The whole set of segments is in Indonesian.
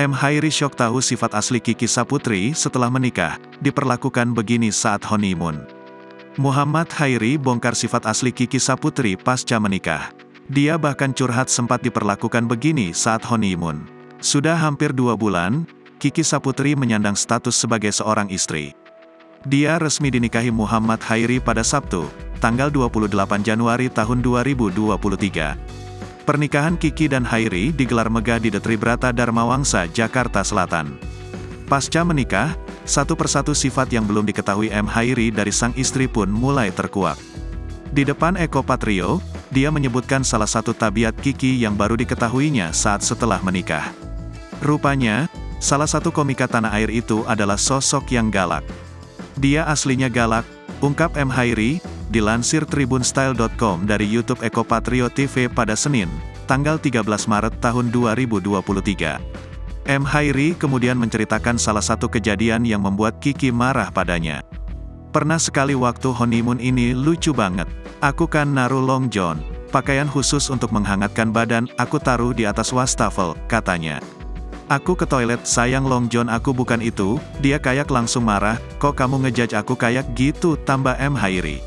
M. Hairi syok tahu sifat asli Kiki Saputri setelah menikah, diperlakukan begini saat honeymoon. Muhammad Hairi bongkar sifat asli Kiki Saputri pasca menikah. Dia bahkan curhat sempat diperlakukan begini saat honeymoon. Sudah hampir 2 bulan, Kiki Saputri menyandang status sebagai seorang istri. Dia resmi dinikahi Muhammad Hairi pada Sabtu, tanggal 28 Januari tahun 2023. Pernikahan Kiki dan Hairi digelar megah di Tribrata Dharma Wangsa, Jakarta Selatan. Pasca menikah, satu persatu sifat yang belum diketahui M. Hairi dari sang istri pun mulai terkuak. Di depan Eko Patrio, dia menyebutkan salah satu tabiat Kiki yang baru diketahuinya saat setelah menikah. Rupanya, salah satu komika tanah air itu adalah sosok yang galak. Dia aslinya galak, ungkap M. Hairi, dilansir tribunstyle.com dari YouTube Eko Patrio TV pada Senin, tanggal 13 Maret tahun 2023. M. Hairi kemudian menceritakan salah satu kejadian yang membuat Kiki marah padanya. Pernah sekali waktu honeymoon ini lucu banget. Aku kan naruh long john, pakaian khusus untuk menghangatkan badan, aku taruh di atas wastafel, katanya. Aku ke toilet, sayang long john aku bukan itu, dia kayak langsung marah, kok kamu ngejudge aku kayak gitu, tambah M. Hairi.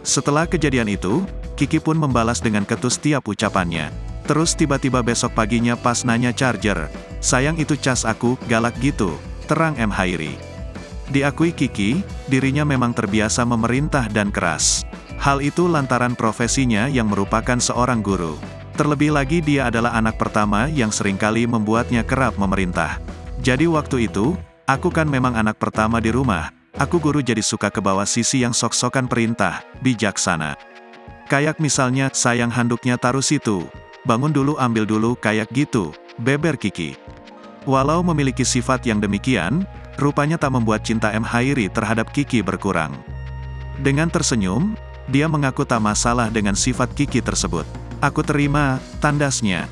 Setelah kejadian itu, Kiki pun membalas dengan ketus tiap ucapannya. Terus tiba-tiba besok paginya pas nanya charger, sayang itu cas aku, galak gitu, terang M. Hairi. Diakui Kiki, dirinya memang terbiasa memerintah dan keras. Hal itu lantaran profesinya yang merupakan seorang guru. Terlebih lagi dia adalah anak pertama yang seringkali membuatnya kerap memerintah. Jadi waktu itu, aku kan memang anak pertama di rumah, aku guru jadi suka kebawa sisi yang sok-sokan perintah, bijaksana. Kayak misalnya, sayang handuknya taruh situ, bangun dulu ambil dulu kayak gitu, beber Kiki. Walau memiliki sifat yang demikian, rupanya tak membuat cinta M. Hairi terhadap Kiki berkurang. Dengan tersenyum, dia mengaku tak masalah dengan sifat Kiki tersebut. Aku terima, tandasnya.